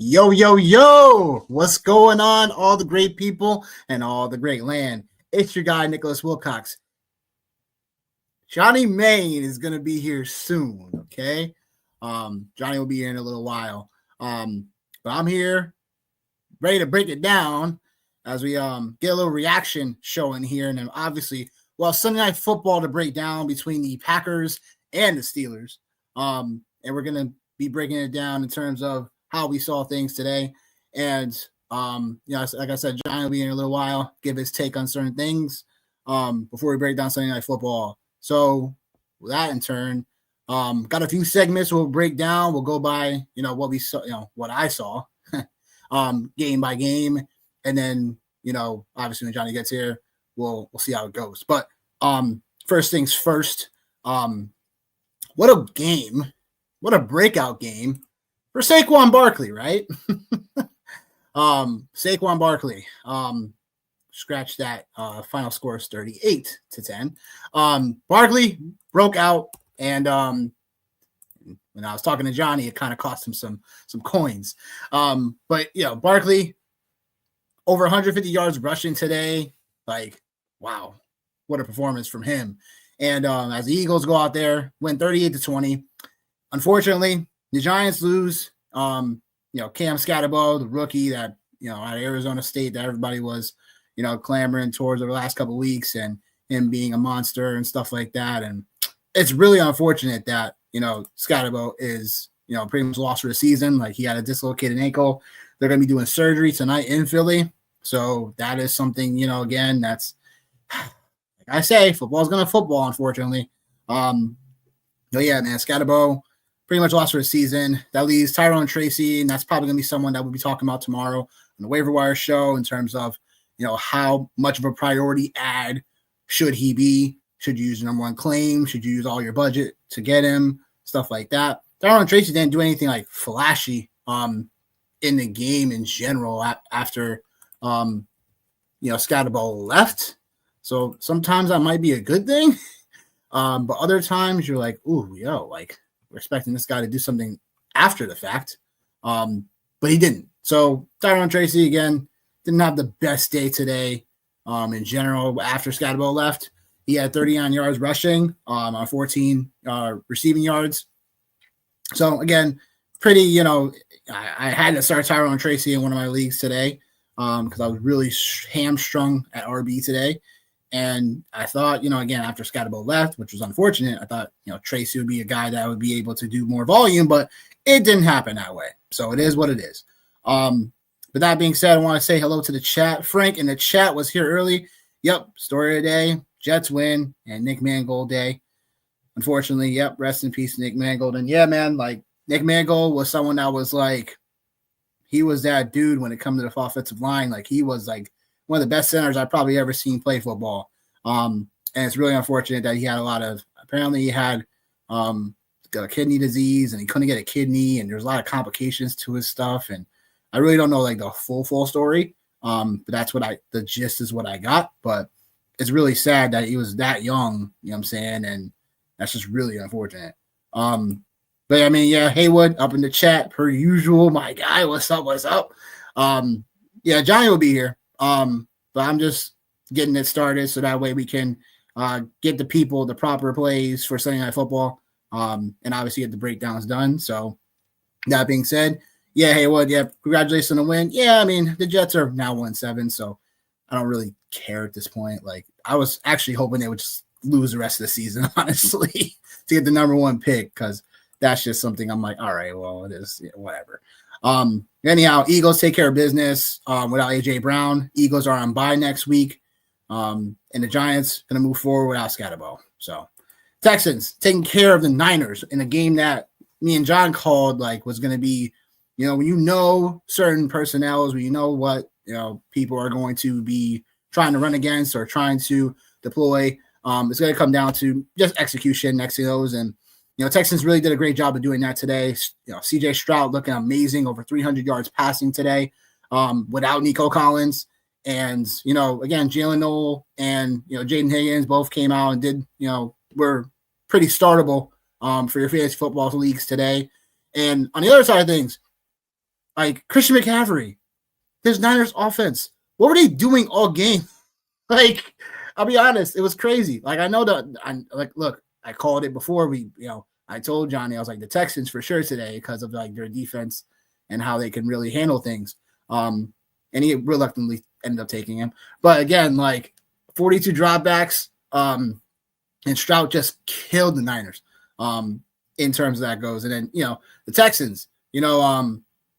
Yo, yo, yo! What's going on, all the great people and all the great land? It's your guy, Nicholas Wilcox. Johnny Main is going to be here soon, okay? Johnny will be here in a little while. But I'm here ready to break it down as we get a little reaction show in here. And then obviously, Sunday Night Football to break down between the Packers and the Steelers. And we're going to be breaking it down in terms of how we saw things today. And, like I said, Johnny will be in a little while, give his take on certain things before we break down Sunday Night Football. So with that in turn, got a few segments we'll break down. We'll go by, what we saw, what I saw game by game. And then, obviously when Johnny gets here, we'll see how it goes. But first things first, what a game. What a breakout game for Saquon Barkley, right? Saquon Barkley. Scratch that. Final score is 38-10. Barkley broke out, and when I was talking to Johnny, it kind of cost him some coins. But Barkley over 150 yards rushing today. Like, wow, what a performance from him. And as the Eagles go out there, win 38-20. Unfortunately, the Giants lose. Cam Scatterbo, the rookie that out of Arizona State that everybody was clamoring towards over the last couple of weeks, and him being a monster and stuff like that. And it's really unfortunate that Scatterbo is pretty much lost for the season. Like, he had a dislocated ankle. They're going to be doing surgery tonight in Philly, so that is something again that's, like I say, football is going to football. Unfortunately, Scatterbo pretty much lost for the season. That leaves Tyrone Tracy, and that's probably going to be someone that we'll be talking about tomorrow on the waiver wire show in terms of, how much of a priority ad should he be? Should you use the number one claim? Should you use all your budget to get him? Stuff like that. Tyrone Tracy didn't do anything like flashy in the game in general after Scatterbo left. So sometimes that might be a good thing. But other times you're like, ooh, we're expecting this guy to do something after the fact. But he didn't. So Tyrone Tracy, again, didn't have the best day today in general. After Scatterbo left, he had 39 yards rushing on 14 receiving yards. So, again, pretty, I had to start Tyrone Tracy in one of my leagues today because I was really hamstrung at RB today. And I thought, again, after Scatterbo left, which was unfortunate, I thought, Tracy would be a guy that would be able to do more volume, but it didn't happen that way. So it is what it is. But that being said, I want to say hello to the chat. Frank in the chat was here early. Yep, story of the day, Jets win, and Nick Mangold day. Unfortunately, yep, rest in peace, Nick Mangold. And yeah, man, like, Nick Mangold was someone that was like, he was that dude when it comes to the offensive line. Like, he was like one of the best centers I've probably ever seen play football. And it's really unfortunate that he had apparently he had got a kidney disease and he couldn't get a kidney, and there's a lot of complications to his stuff. And I really don't know like the full story. But that's the gist is what I got. But it's really sad that he was that young, you know what I'm saying? And that's just really unfortunate. But I mean, yeah, Haywood up in the chat per usual. My guy, what's up? Yeah, Johnny will be here. But I'm just getting it started so that way we can get the people the proper plays for Sunday Night Football, and obviously get the breakdowns done. So that being said, yeah, Haywood, yeah, congratulations on the win. Yeah, I mean, the Jets are now 1-7, so I don't really care at this point. Like, I was actually hoping they would just lose the rest of the season, honestly, to get the number one pick, because that's just something I'm like, all right, well, it is, whatever. Anyhow, Eagles take care of business without A.J. Brown. Eagles are on bye next week. And the Giants going to move forward without Scatterbo. So Texans taking care of the Niners in a game that me and John called like was going to be, when certain personnels, when what, people are going to be trying to run against or trying to deploy, it's going to come down to just execution next to those. And, Texans really did a great job of doing that today. CJ Stroud looking amazing, over 300 yards passing today without Nico Collins. And, again, Jalen Noel and, Jaden Higgins both came out and did, were pretty startable for your fantasy football leagues today. And on the other side of things, Like Christian McCaffrey, this Niners offense, what were they doing all game? Like, I'll be honest, it was crazy. Like, I know look, I called it before I told Johnny, I was like, the Texans for sure today because of like their defense and how they can really handle things. And he reluctantly ended up taking him. But again, like 42 dropbacks, and Stroud just killed the Niners in terms of that goes. And then, the Texans,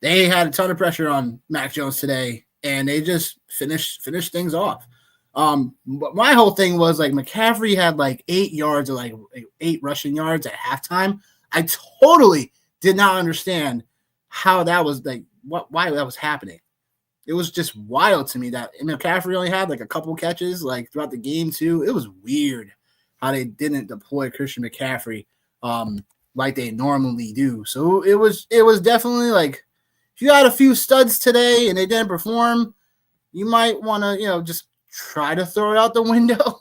they had a ton of pressure on Mac Jones today, and they just finished things off. But my whole thing was like McCaffrey had like 8 yards or like 8 rushing yards at halftime. I totally did not understand how that was like why that was happening. It was just wild to me that McCaffrey only had like a couple catches like throughout the game too. It was weird how they didn't deploy Christian McCaffrey like they normally do. So it was definitely like if you had a few studs today and they didn't perform, you might want to, just try to throw it out the window.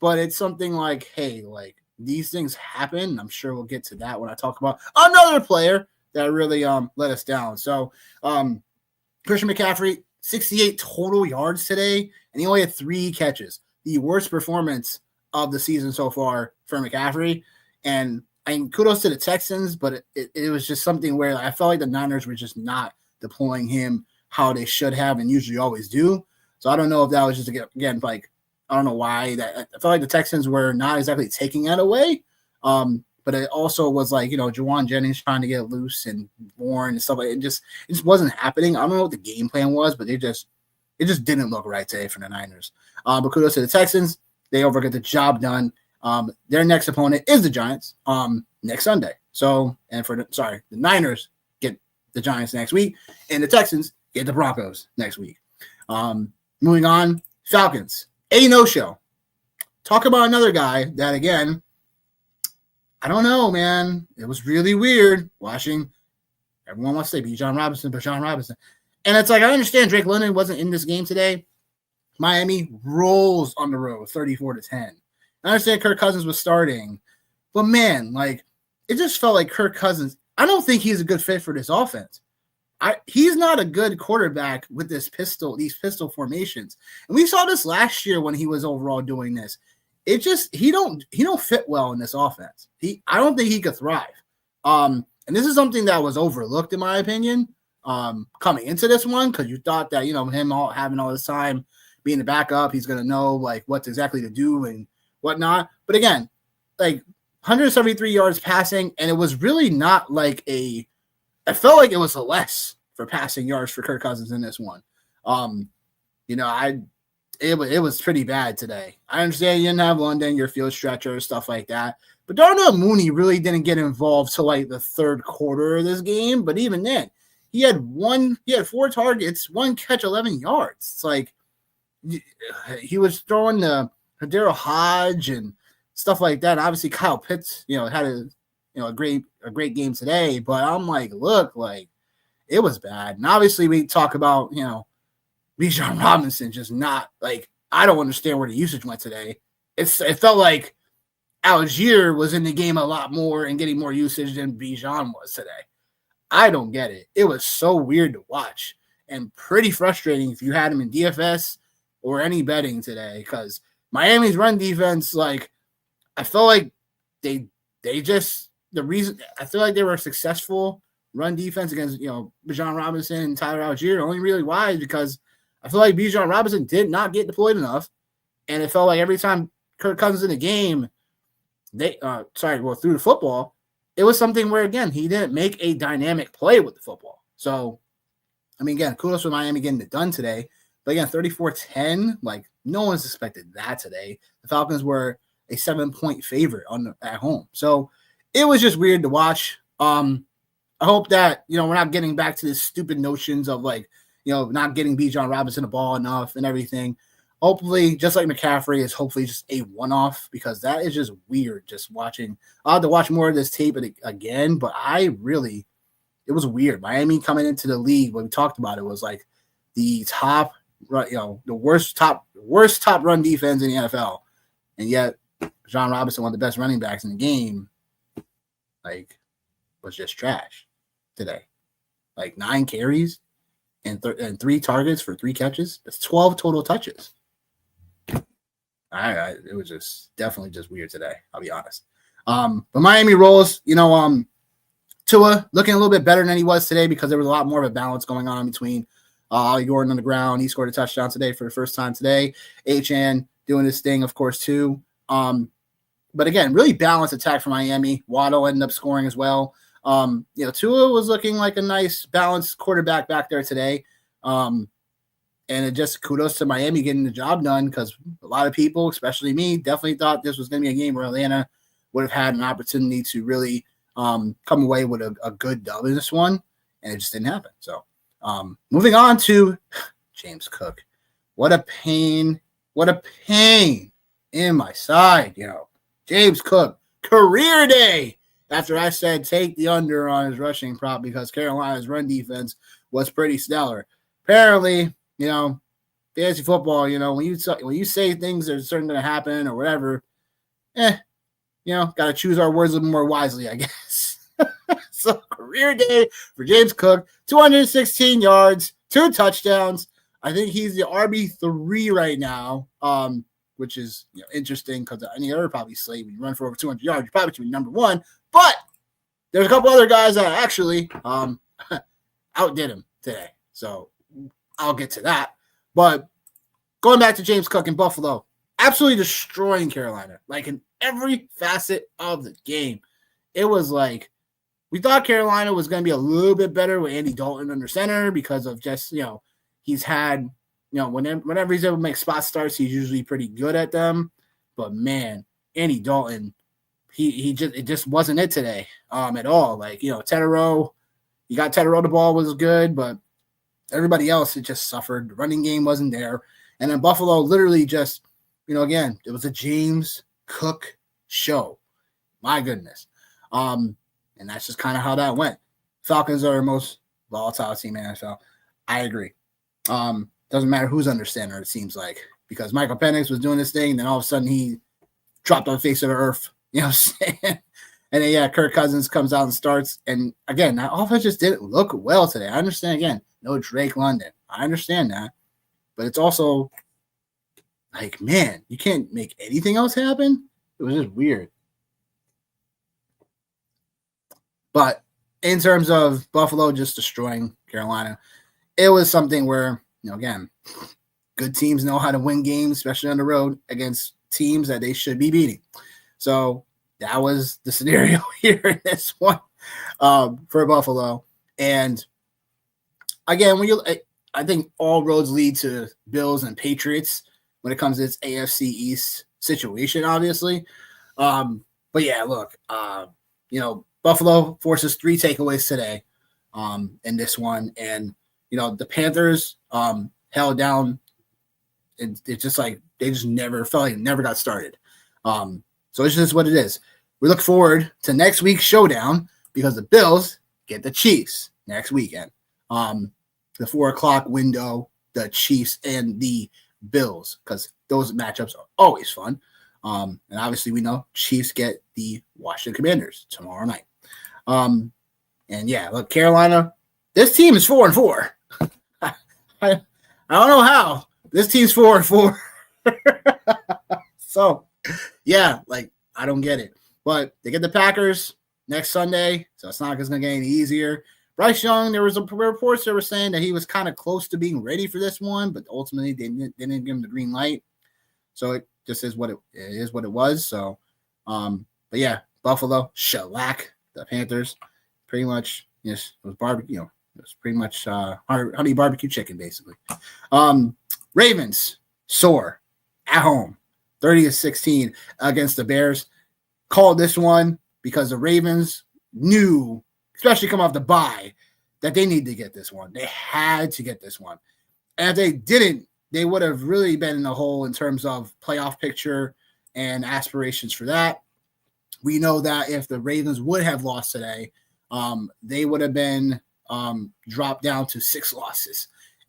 But it's something like, hey, like these things happen. I'm sure we'll get to that when I talk about another player that really let us down. So Christian McCaffrey, 68 total yards today, and he only had 3 catches. The worst performance of the season so far for McCaffrey. And kudos to the Texans, but it was just something where I felt like the Niners were just not deploying him how they should have and usually always do. So I don't know if that was just, again, like, I don't know why. That I felt like the Texans were not exactly taking that away. But it also was like, Juwan Jennings trying to get loose and Bourne and stuff like that. It just wasn't happening. I don't know what the game plan was, but it just didn't look right today for the Niners. But kudos to the Texans. They get the job done. Their next opponent is the Giants next Sunday. So, and the Niners get the Giants next week, and the Texans get the Broncos next week. Moving on, Falcons. A no-show. Talk about another guy that, again, I don't know, man. It was really weird watching. Everyone wants to say Bijan Robinson. And it's like, I understand Drake London wasn't in this game today. Miami rolls on the road, 34-10. I understand Kirk Cousins was starting. But, man, like, it just felt like Kirk Cousins, I don't think he's a good fit for this offense. He's not a good quarterback with these pistol formations. And we saw this last year when he was overall doing this. It just he don't fit well in this offense. I don't think he could thrive. And this is something that was overlooked in my opinion, coming into this one, because you thought that him having all this time being the backup, he's gonna know like what exactly to do and whatnot. But again, like 173 yards passing, and it was really not like I felt like it was a less for passing yards for Kirk Cousins in this one. It was pretty bad today. I understand you didn't have London, your field stretcher, stuff like that. But Darnell Mooney really didn't get involved till like the third quarter of this game. But even then, he had 4 targets, 1 catch, 11 yards. It's like he was throwing the Daryl Hodge and stuff like that. Obviously, Kyle Pitts, had a great game today. But I'm like, look, like it was bad. And obviously, we talk about Bijan Robinson just not like, I don't understand where the usage went today. It felt like Algier was in the game a lot more and getting more usage than Bijan was today. I don't get it. It was so weird to watch and pretty frustrating if you had him in DFS or any betting today, because Miami's run defense, like I felt like they just the reason I feel like they were a successful run defense against Bijan Robinson and Tyler Algier. Only really why is because I feel like Bijan Robinson did not get deployed enough, and it felt like every time Kirk Cousins in the game, through the football, it was something where, again, he didn't make a dynamic play with the football. So, I mean, again, kudos for Miami getting it done today. But again, 34-10, like no one's expected that today. The Falcons were a 7-point favorite at home. So it was just weird to watch. I hope that, we're not getting back to this stupid notions of like, not getting Bijan Robinson the ball enough and everything. Hopefully, just like McCaffrey, is hopefully just a one-off, because that is just weird just watching. I'll have to watch more of this tape again, but it was weird. Miami coming into the league, when we talked about it, was like the top, the worst top run defense in the NFL. And yet, Bijan Robinson, one of the best running backs in the game, like, was just trash today. like 9 carries and 3 targets for 3 catches. That's 12 total touches. It was just definitely just weird today. I'll be honest. But Miami rolls. Tua looking a little bit better than he was today because there was a lot more of a balance going on between Ollie Gordon on the ground. He scored a touchdown today for the first time today. Achane doing his thing, of course, too. But again, really balanced attack for Miami. Waddle ended up scoring as well. Tua was looking like a nice balanced quarterback back there today. And it just kudos to Miami getting the job done because a lot of people, especially me, definitely thought this was going to be a game where Atlanta would have had an opportunity to really come away with a good dub in this one, and it just didn't happen. So moving on to James Cook. What a pain in my side, James Cook, career day after I said take the under on his rushing prop because Carolina's run defense was pretty stellar. Apparently, fantasy football, when you say things are certain going to happen or whatever, got to choose our words a little more wisely, I guess. So career day for James Cook, 216 yards, 2 touchdowns. I think he's the RB3 right now, which is interesting because any other probably slate when you run for over 200 yards, you probably should be number 1. But there's a couple other guys that actually outdid him today. So I'll get to that. But going back to James Cook in Buffalo, absolutely destroying Carolina, like in every facet of the game. It was like we thought Carolina was going to be a little bit better with Andy Dalton under center because of just, he's had, whenever he's able to make spot starts, he's usually pretty good at them. But man, Andy Dalton, it just wasn't it today at all. Like, Teterow, you got Teterow, the ball was good, but everybody else, it just suffered. The running game wasn't there. And then Buffalo literally just, again, it was a James Cook show. My goodness. And that's just kind of how that went. Falcons are the most volatile team in NFL. I agree. Doesn't matter who's under center, it seems like, because Michael Penix was doing this thing, and then all of a sudden he dropped on the face of the earth. You know what I'm saying? And then, Kirk Cousins comes out and starts. And again, that offense just didn't look well today. I understand, again, no Drake London. I understand that. But it's also like, man, you can't make anything else happen. It was just weird. But in terms of Buffalo just destroying Carolina, it was something where, again, good teams know how to win games, especially on the road against teams that they should be beating. So that was the scenario here in this one for Buffalo. And again, I think all roads lead to Bills and Patriots when it comes to this AFC East situation, obviously. But yeah, look, Buffalo forces 3 takeaways today in this one. And, the Panthers held down. And it's just like they just never felt like it never got started. So it's just what it is. We look forward to next week's showdown because the Bills get the Chiefs next weekend. The 4:00 window, the Chiefs and the Bills, because those matchups are always fun. And obviously we know Chiefs get the Washington Commanders tomorrow night. And yeah, look, Carolina, this team is 4-4. I don't know how. This team's 4-4. So, yeah, like, I don't get it. But they get the Packers next Sunday, so it's not going to get any easier. Bryce Young, there was a reports that were saying that he was kind of close to being ready for this one, but ultimately they didn't give him the green light. So it just is what it is what it was. So, but yeah, Buffalo shellac the Panthers, pretty much. Yes, it was barbecue. It was pretty much honey barbecue chicken, basically. Ravens soar at home, 30-16 against the Bears. Called this one because the Ravens knew, especially come off the bye, that they need to get this one. They had to get this one. And if they didn't, they would have really been in the hole in terms of playoff picture and aspirations for that. We know that if the Ravens would have lost today, they would have been dropped down to 6 losses.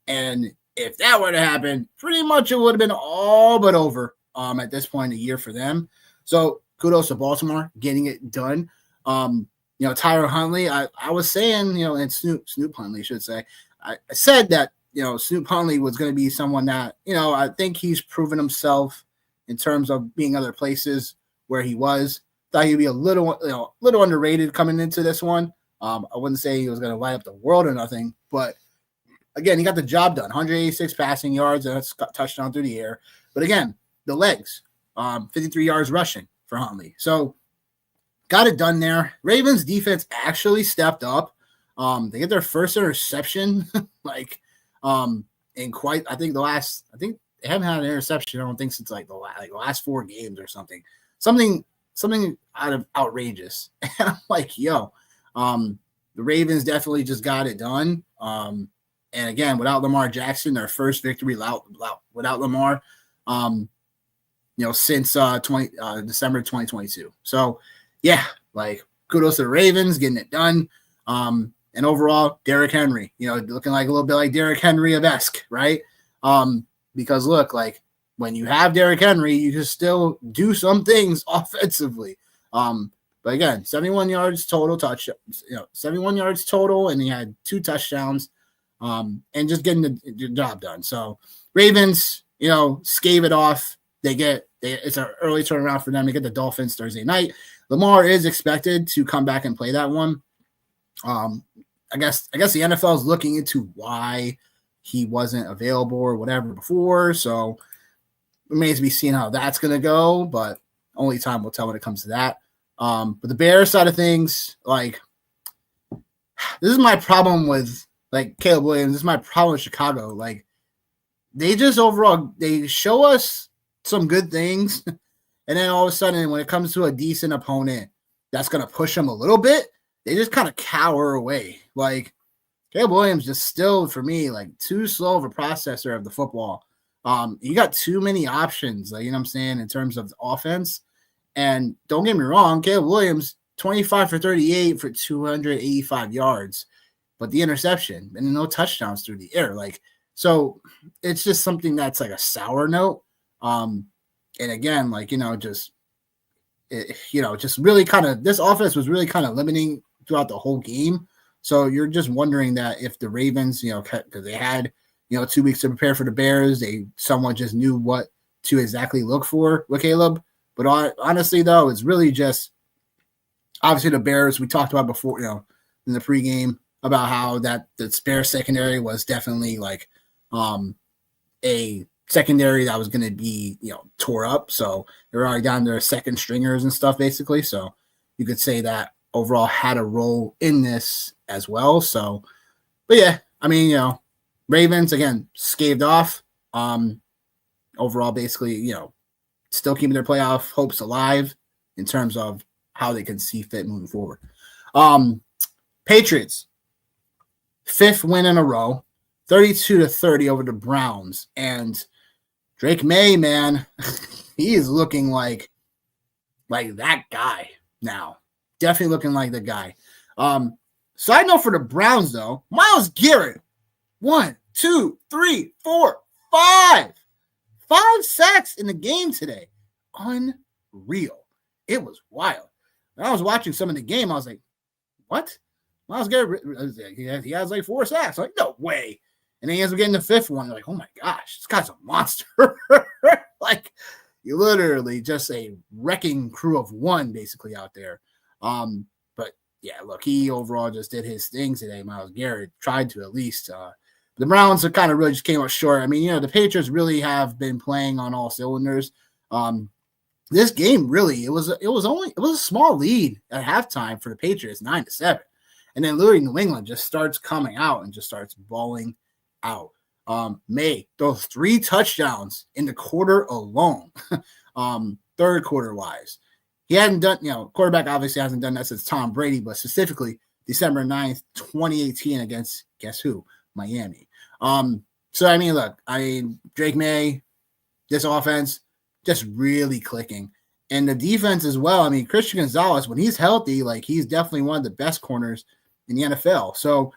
And if that were to happen, pretty much it would have been all but over at this point in the year for them. So kudos to Baltimore getting it done. Tyler Huntley, I was saying, and Snoop Huntley, should say, I said that, Snoop Huntley was going to be someone that, I think he's proven himself in terms of being other places where he was. Thought he'd be a little underrated coming into this one. I wouldn't say he was going to light up the world or nothing, but again, he got the job done. 186 passing yards, and that's got touchdown through the air. But again, the legs, 53 yards rushing for Huntley. So got it done there. Ravens defense actually stepped up. They get their first interception, in quite, I think they haven't had an interception, I don't think, since the last 4 games or something. Something out of outrageous. And I'm like, yo, the Ravens definitely just got it done. And again, without Lamar Jackson, their first victory without Lamar, since December 2022. So, yeah, kudos to the Ravens getting it done. And overall, Derrick Henry, looking like a little bit like Derrick Henry-esque, right? Because look, when you have Derrick Henry, you can still do some things offensively. But again, 71 yards total, 71 yards total, and he had 2 touchdowns, and just getting the job done. So Ravens, scave it off. It's an early turnaround for them to get the Dolphins Thursday night. Lamar is expected to come back and play that one. I guess the NFL is looking into why he wasn't available or whatever before. So it remains to be seen how that's going to go, but only time will tell when it comes to that. But the Bears side of things, this is my problem with Caleb Williams. This is my problem with Chicago. They just overall, they show us some good things. And then all of a sudden, when it comes to a decent opponent that's going to push them a little bit, they just kind of cower away. Caleb Williams just still, for me, too slow of a processor of the football. You got too many options, you know what I'm saying, in terms of the offense. And don't get me wrong, Caleb Williams, 25 for 38 for 285 yards, but the interception and no touchdowns through the air. So it's just something that's a sour note. And again, just really kind of, this offense was really kind of limiting throughout the whole game. So you're just wondering that if the Ravens, because they had, 2 weeks to prepare for the Bears, someone just knew what to exactly look for with Caleb. But honestly, though, it's really just obviously the Bears. We talked about before, in the pregame about how that the Bears secondary was definitely a secondary that was going to be, tore up. So they're already down to their second stringers and stuff, basically. So you could say that overall had a role in this as well. So, but yeah, I mean, Ravens, again, scaved off. Overall, basically, still keeping their playoff hopes alive in terms of how they can see fit moving forward. Patriots, 5th win in a row, 32-30 over the Browns. And Drake May, man, he is looking like that guy now. Definitely looking like the guy. Side note for the Browns, though, Myles Garrett, 1, 2, 3, 4, 5. 5 sacks in the game today. Unreal. It was wild. When I was watching some of the game, I was like, what? Myles Garrett, he has 4 sacks. I'm like, no way. And then he ends up getting the 5th one. You're like, oh my gosh, this guy's a monster. You literally just a wrecking crew of 1 basically out there. But yeah, look, he overall just did his thing today. Myles Garrett tried to at least. The Browns have kind of really just came up short. I mean, the Patriots really have been playing on all cylinders. This game really, it was a small lead at halftime for the Patriots, 9-7, and then literally New England just starts coming out and just starts balling out. May those 3 touchdowns in the quarter alone, third quarter wise. He hadn't done, quarterback obviously hasn't done that since Tom Brady, but specifically December 9th, 2018 against guess who? Miami. So I mean, look, Drake May, this offense just really clicking, and the defense as well. I mean, Christian Gonzalez, when he's healthy, he's definitely one of the best corners in the NFL. So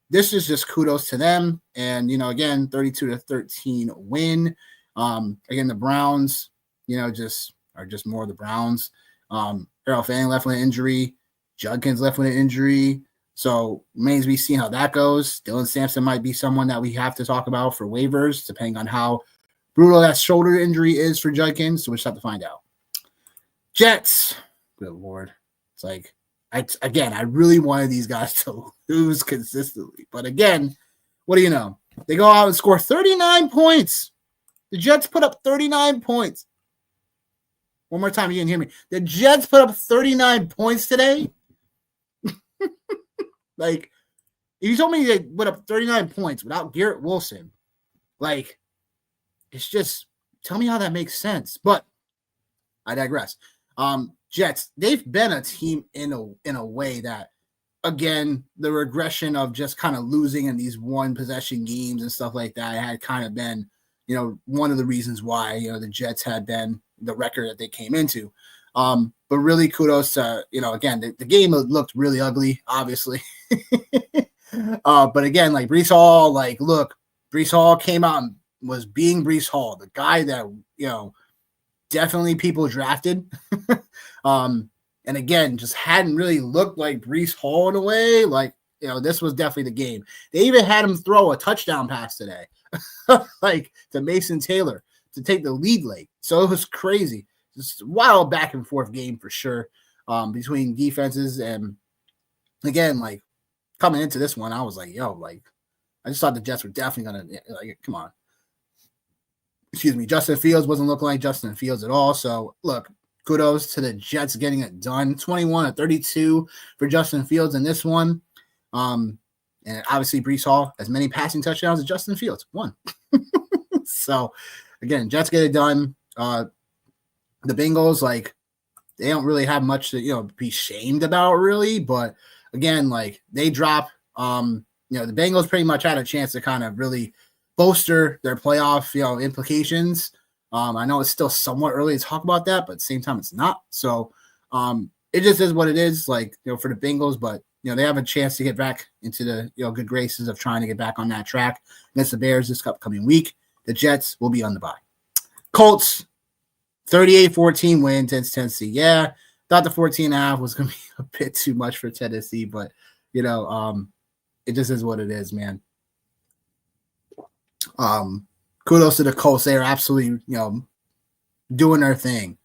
this is just kudos to them. And again, 32-13 win. Again, the Browns, just are just more of the Browns. Harold Fanning left with an injury. Judkins left with an injury. So remains to be seen how that goes. Dylan Sampson might be someone that we have to talk about for waivers, depending on how brutal that shoulder injury is for Judkins. So we just have to find out. Jets. Good Lord. It's like, I really wanted these guys to lose consistently. But again, what do you know? They go out and score 39 points. The Jets put up 39 points. One more time, you didn't hear me. The Jets put up 39 points today. Like, if you told me they put up 39 points without Garrett Wilson, like, it's just, tell me how that makes sense. But I digress. Jets, they've been a team in a way that, again, the regression of just kind of losing in these one possession games and stuff like that had kind of been, one of the reasons why, the Jets had been the record that they came into. But really kudos to, again, the game looked really ugly, obviously. But again, like Breece Hall, Breece Hall came out and was being Breece Hall, the guy that, definitely people drafted. And again, just hadn't really looked like Breece Hall in a way. Like, this was definitely the game. They even had him throw a touchdown pass today, like to Mason Taylor to take the lead late. So it was crazy. Just a wild back and forth game for sure, between defenses. And again, like coming into this one, I was like, I just thought the Jets were definitely going to, come on. Excuse me. Justin Fields wasn't looking like Justin Fields at all. So look, kudos to the Jets getting it done. 21-32 for Justin Fields in this one. And obviously Breece Hall, as many passing touchdowns as Justin Fields, 1. So again, Jets get it done. The Bengals, they don't really have much to, be shamed about really. But again, they drop, the Bengals pretty much had a chance to kind of really bolster their playoff, implications. I know it's still somewhat early to talk about that, but at the same time, it's not. So it just is what it is, for the Bengals. But, they have a chance to get back into the, good graces of trying to get back on that track against the Bears this upcoming week. The Jets will be on the bye. Colts, 38-14 win against Tennessee. Yeah, thought the 14.5 was going to be a bit too much for Tennessee, but, it just is what it is, man. Kudos to the Colts. They are absolutely, doing their thing.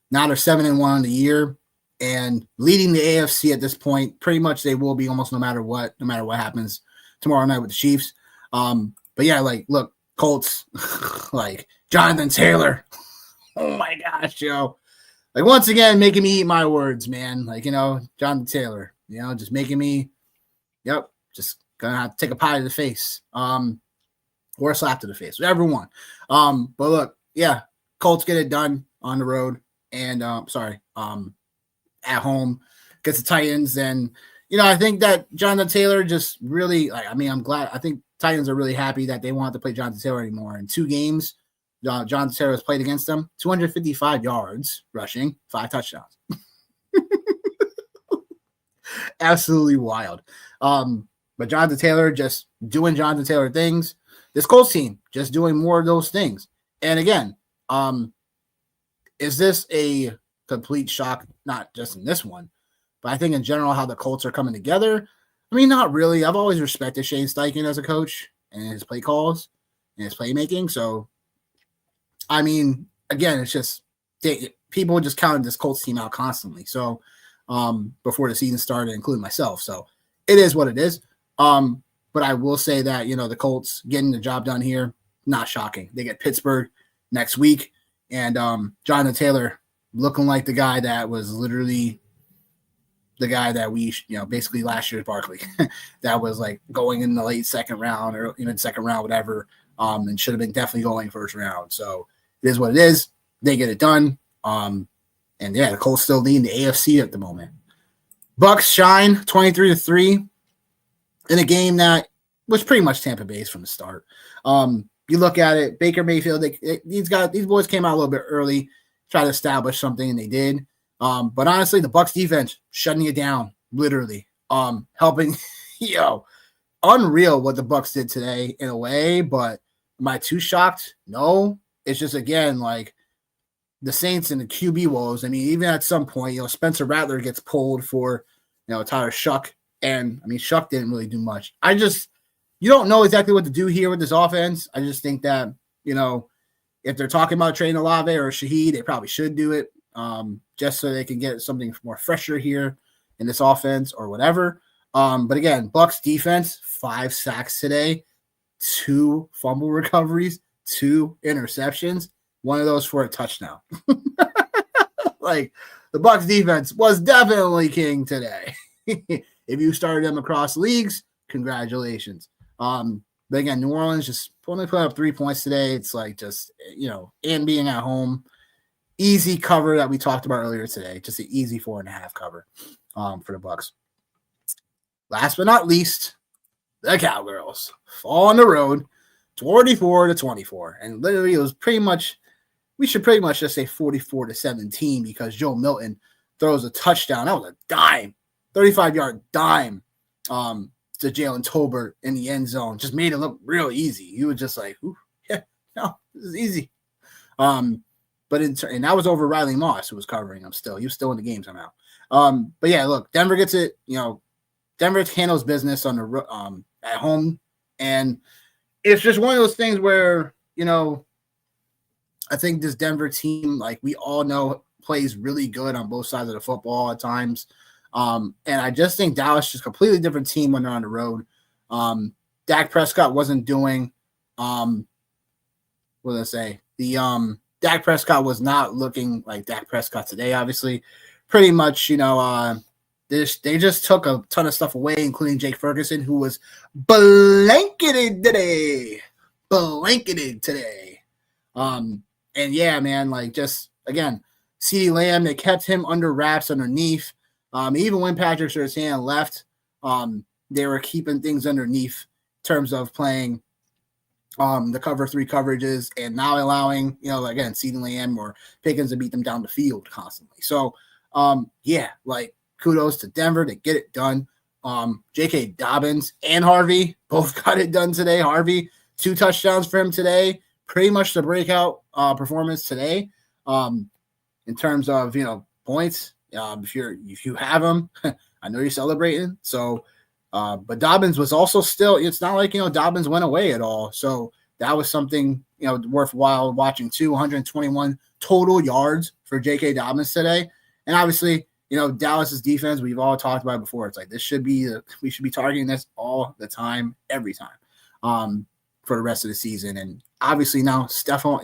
Now they're 7-1 on the year and leading the AFC at this point. Pretty much they will be almost no matter what happens tomorrow night with the Chiefs. But yeah, look, Colts, Jonathan Taylor. Oh my gosh, once again, making me eat my words, man. Jonathan Taylor, just making me, just gonna have to take a pie to the face. Or a slap to the face, whatever one. But look, yeah, Colts get it done on the road and at home against the Titans. And, I think that Jonathan Taylor just really, I'm glad. I think Titans are really happy that they want to play Jonathan Taylor anymore. In 2 games, Jonathan Taylor has played against them, 255 yards rushing, 5 touchdowns. Absolutely wild. But Jonathan Taylor just doing Jonathan Taylor things. This Colts team just doing more of those things. And again, is this a complete shock? Not just in this one, but I think in general how the Colts are coming together. Not really. I've always respected Shane Steichen as a coach and his play calls and his playmaking. So, again, it's just people just counted this Colts team out constantly. So, before the season started, including myself. So, it is what it is. But I will say that, the Colts getting the job done here, not shocking. They get Pittsburgh next week. And Jonathan Taylor looking like the guy that was literally the guy that we, basically last year's Barkley, that was going in the late second round or even second round, whatever, and should have been definitely going first round. So it is what it is. They get it done. And yeah, the Colts still leading the AFC at the moment. Bucks shine 23-3 in a game that was pretty much Tampa Bay's from the start. You look at it, Baker Mayfield, these boys came out a little bit early, try to establish something, and they did. But honestly, the Bucs defense shutting it down, literally, helping. Unreal what the Bucs did today in a way. But am I too shocked? No. It's just again the Saints and the QB woes. Even at some point, Spencer Rattler gets pulled for Tyler Shuck. And, I mean, Shuck didn't really do much. You don't know exactly what to do here with this offense. I just think that, if they're talking about trading Olave or Shaheed, they probably should do it just so they can get something more fresher here in this offense or whatever. But again, Bucks defense, 5 sacks today, 2 fumble recoveries, 2 interceptions, one of those for a touchdown. Like, the Bucks defense was definitely king today. If you started them across leagues, congratulations. But again, New Orleans just only put up 3 points today. It's like just, and being at home, easy cover that we talked about earlier today. Just an easy 4.5 cover for the Bucks. Last but not least, the Cowgirls fall on the road 44-24. And literally, it was we should pretty much just say 44-17 because Joe Milton throws a touchdown. That was a dime, 35-yard dime to Jalen Tolbert in the end zone. Just made it look real easy. You were just like, this is easy. And that was over Riley Moss, who was covering him still. He was still in the game somehow. But yeah, look, Denver gets it. Denver handles business on the at home, and it's just one of those things where I think this Denver team, like we all know, plays really good on both sides of the football at times. And I just think Dallas is just a completely different team when they're on the road. Dak Prescott wasn't doing what did I say? Dak Prescott was not looking like Dak Prescott today, obviously. Pretty much, they just took a ton of stuff away, including Jake Ferguson, who was blanketed today. And yeah, man, like just again, CeeDee Lamb, they kept him under wraps underneath. Even when Patrick Surtain left, they were keeping things underneath in terms of playing the cover 3 coverages and not allowing, again, CeeDee Lamb or Pickens to beat them down the field constantly. So, yeah, like kudos to Denver to get it done. J.K. Dobbins and Harvey both got it done today. Harvey, 2 touchdowns for him today. Pretty much the breakout performance today in terms of, points. If you have them, I know you're celebrating. So, but Dobbins was also still, it's not like, Dobbins went away at all. So that was something, worthwhile watching too. 121 total yards for J.K. Dobbins today. And obviously, Dallas's defense, we've all talked about it before. It's like, we should be targeting this all the time, every time, for the rest of the season. And obviously now Stephon,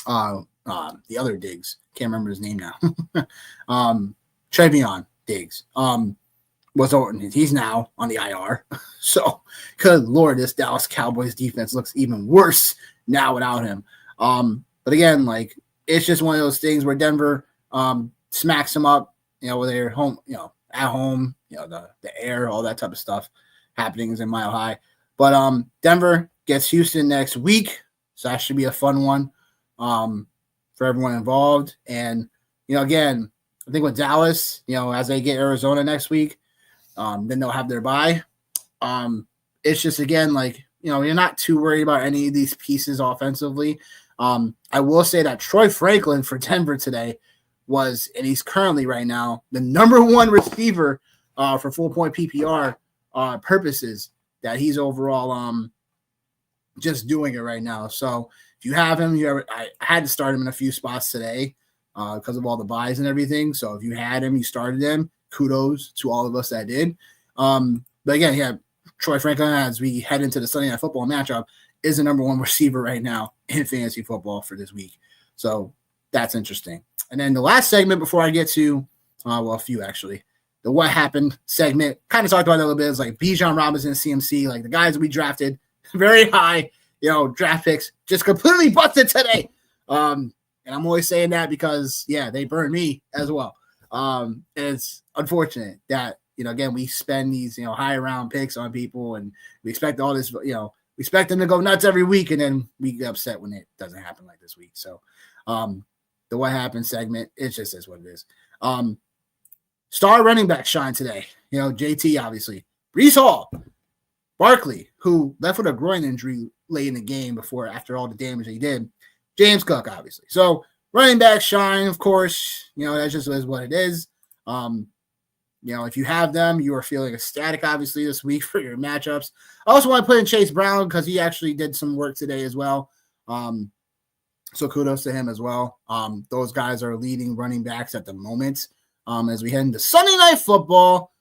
the other Diggs, can't remember his name now. Trevion Diggs, he's now on the IR. So good Lord, this Dallas Cowboys defense looks even worse now without him. But again, like, it's just one of those things where Denver, smacks them up, where they're home, at home, the air, all that type of stuff happenings in Mile High. But Denver gets Houston next week, so that should be a fun one for everyone involved. And again, I think with Dallas, as they get Arizona next week, then they'll have their bye. It's just, again, like, you're not too worried about any of these pieces offensively. I will say that Troy Franklin for Denver today and he's currently right now the number 1 receiver for full point PPR purposes, that he's overall just doing it right now. So if you have him, I had to start him in a few spots today because of all the buys and everything. So if you had him, you started him. Kudos to all of us that did. But again, yeah, Troy Franklin, as we head into the Sunday Night Football matchup, is the number 1 receiver right now in fantasy football for this week. So that's interesting. And then the last segment before I get to, a few actually, the What Happened segment, kind of talked about it a little bit. It's like Bijan Robinson, CMC, like the guys we drafted very high, draft picks, just completely busted today. And I'm always saying that because, yeah, they burned me as well. And it's unfortunate that, again, we spend these, high round picks on people and we expect all this, we expect them to go nuts every week, and then we get upset when it doesn't happen like this week. So the What Happened segment, it just is what it is. Star running back shine today. JT, obviously. Breece Hall. Barkley, who left with a groin injury late in the game after all the damage he did. James Cook, obviously. So running back shine, of course. That just is what it is. if you have them, you are feeling ecstatic, obviously, this week for your matchups. I also want to put in Chase Brown because he actually did some work today as well. So kudos to him as well. Those guys are leading running backs at the moment as we head into Sunday Night Football,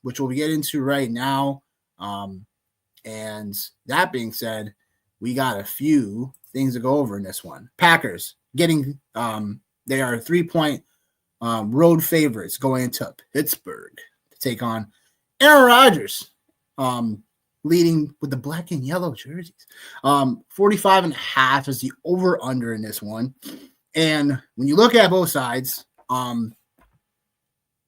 which we'll get into right now. And that being said, we got a few things to go over in this one. Packers getting they are 3-point road favorites going into Pittsburgh to take on Aaron Rodgers, leading with the black and yellow jerseys. 45.5 is the over-under in this one. And when you look at both sides, Aaron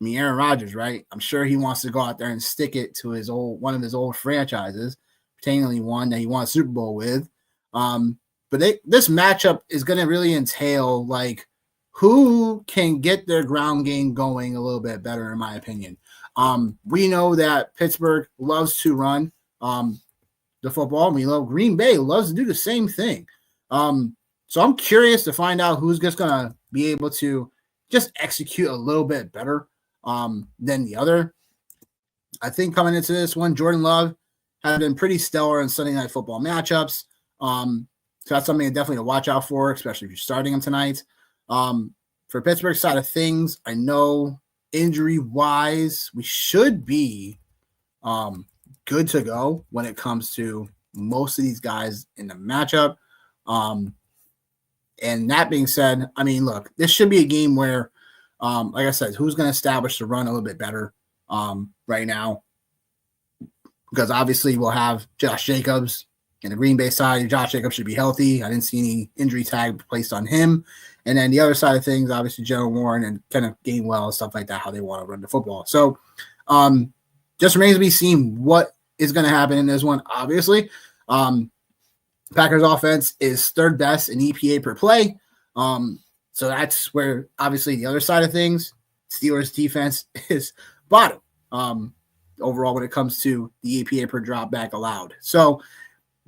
Rodgers, right? I'm sure he wants to go out there and stick it to one of his old franchises, particularly one that he won a Super Bowl with. But this matchup is going to really entail like who can get their ground game going a little bit better, in my opinion. We know that Pittsburgh loves to run the football. We know Green Bay loves to do the same thing. So I'm curious to find out who's just going to be able to just execute a little bit better than the other. I think coming into this one, Jordan Love has been pretty stellar in Sunday Night Football matchups. So that's something definitely to watch out for, especially if you're starting him tonight. For Pittsburgh side of things, I know injury-wise, we should be good to go when it comes to most of these guys in the matchup. And that being said, I mean, look, this should be a game where, like I said, who's going to establish the run a little bit better right now? Because obviously we'll have Josh Jacobs in the Green Bay side. Josh Jacobs should be healthy. I didn't see any injury tag placed on him. And then the other side of things, obviously Joe Warren and kind of Gainwell and stuff like that, how they want to run the football. So just remains to be seen what is going to happen in this one. Obviously, Packers offense is third best in EPA per play. So that's where obviously the other side of things, Steelers defense is bottom overall when it comes to the EPA per drop back allowed. So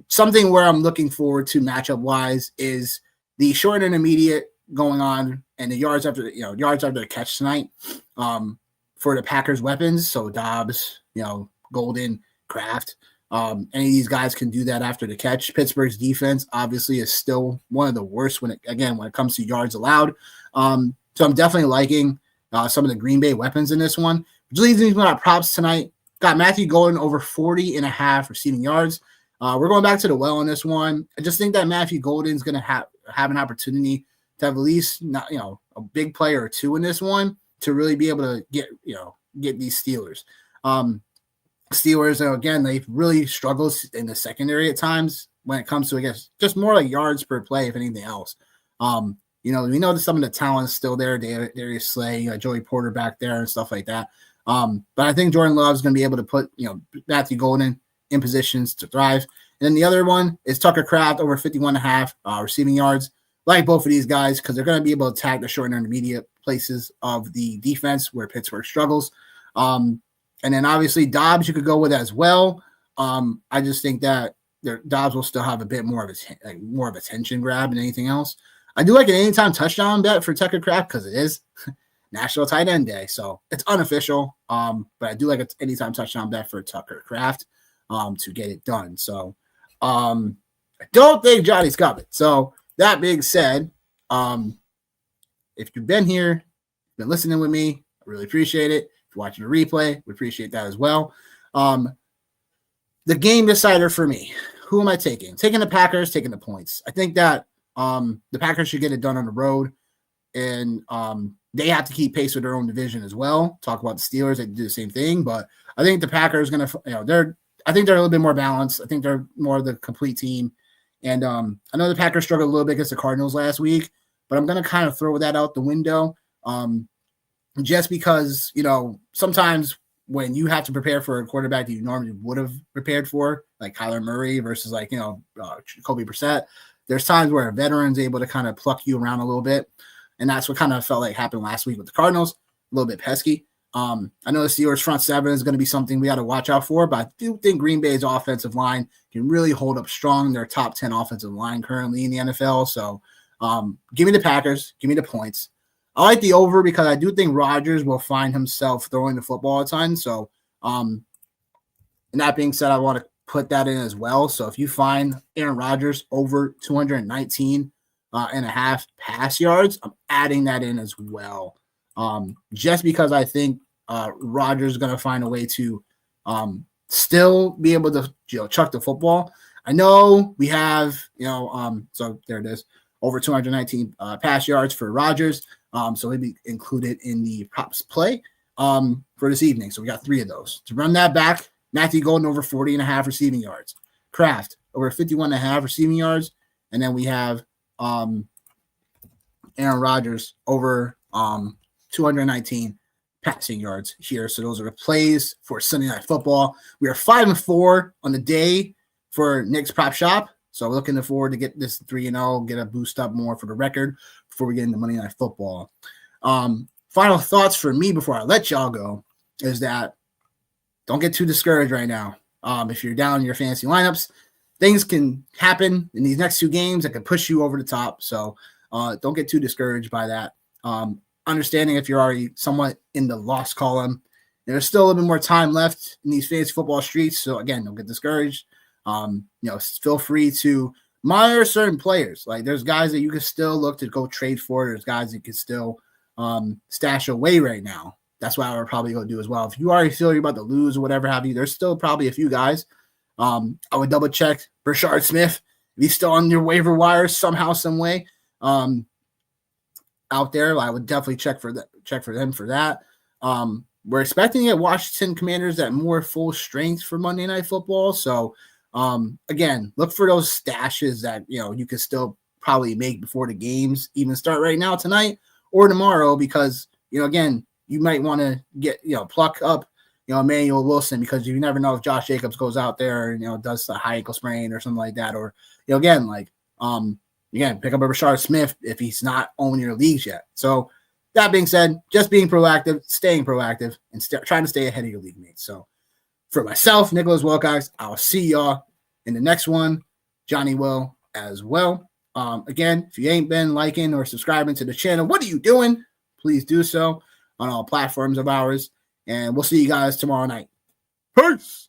something where I'm looking forward to matchup wise is the short and intermediate going on and the yards after the catch tonight for the Packers weapons. So Dobbs, Golden, Kraft, any of these guys can do that after the catch. Pittsburgh's defense obviously is still one of the worst when it comes to yards allowed. So I'm definitely liking some of the Green Bay weapons in this one. Which leads me to props tonight. Got Matthew Golden over 40.5 receiving yards. We're going back to the well on this one. I just think that Matthew Golden's going to have an opportunity to have at least a big player or two in this one to really be able to get these Steelers. Steelers, again, they've really struggled in the secondary at times when it comes to, I guess, just more like yards per play, if anything else. We know that some of the talent is still there. Darius Slay, Joey Porter back there and stuff like that. But I think Jordan Love is going to be able to put, Matthew Golden in positions to thrive. And then the other one is Tucker Kraft over 51.5 receiving yards. Like both of these guys, because they're going to be able to attack the short and intermediate places of the defense where Pittsburgh struggles. And then obviously Dobbs you could go with as well. I just think that Dobbs will still have a bit more of a attention grab than anything else. I do like an anytime touchdown bet for Tucker Kraft because it is National Tight End Day, so it's unofficial. But I do like an anytime touchdown bet for Tucker Kraft to get it done. So I don't think Johnny's coming. So that being said, if you've been here, been listening with me, I really appreciate it. If you're watching a replay, we appreciate that as well. The game decider for me, who am I taking? Taking the Packers, taking the points. I think that the Packers should get it done on the road, and they have to keep pace with their own division as well. Talk about the Steelers, they do the same thing, but I think the Packers going to, I think they're a little bit more balanced. I think they're more of the complete team. And I know the Packers struggled a little bit against the Cardinals last week, but I'm going to kind of throw that out the window just because, sometimes when you have to prepare for a quarterback that you normally would have prepared for, like Kyler Murray versus Jacoby Brissett, there's times where a veteran's able to kind of pluck you around a little bit. And that's what kind of felt like happened last week with the Cardinals, a little bit pesky. I know the Steelers front seven is going to be something we got to watch out for, but I do think Green Bay's offensive line can really hold up strong. They're top 10 offensive line currently in the NFL. So give me the Packers, give me the points. I like the over because I do think Rodgers will find himself throwing the football at times. So, and that being said, I want to put that in as well. So if you find Aaron Rodgers over 219 and a half pass yards, I'm adding that in as well. Just because I think Rodgers is going to find a way to still be able to chuck the football. I know we have, so there it is, over 219 pass yards for Rodgers. So he'll be included in the props play for this evening. So we got 3 of those. To run that back, Matthew Golden over 40 and a half receiving yards. Kraft over 51 and a half receiving yards. And then we have Aaron Rodgers over 219 passing yards here. So those are the plays for Sunday Night Football. We are 5-4 on the day for Nick's Prop Shop. So we're looking forward to get this 3-0, get a boost up more for the record before we get into Monday Night Football. Final thoughts for me before I let y'all go is that don't get too discouraged right now. If you're down in your fantasy lineups, things can happen in these next 2 games that can push you over the top. So don't get too discouraged by that. Understanding if you're already somewhat in the loss column, there's still a little bit more time left in these fantasy football streets. So again, don't get discouraged. Feel free to monitor certain players. Like there's guys that you can still look to go trade for. There's guys that you can still stash away right now. That's what I would probably go do as well. If you already feel you're about to lose or whatever have you, there's still probably a few guys. I would double check Brashard Smith. If he's still on your waiver wire somehow, some way out there, I would definitely check for them for that. We're expecting to get Washington Commanders at more full strength for Monday Night Football. So again, look for those stashes that you can still probably make before the games even start right now tonight or tomorrow, because again, you might want to get pluck up Emmanuel Wilson, because you never know if Josh Jacobs goes out there and does a high ankle sprain or something like that, or again pick up a Brashard Smith if he's not owning your leagues yet. So that being said, just being proactive, staying proactive, and trying to stay ahead of your league mates. So for myself, Nicholas Wilcox, I'll see y'all in the next one. Johnny will as well. Again, if you ain't been liking or subscribing to the channel, what are you doing? Please do so on all platforms of ours. And we'll see you guys tomorrow night. Peace.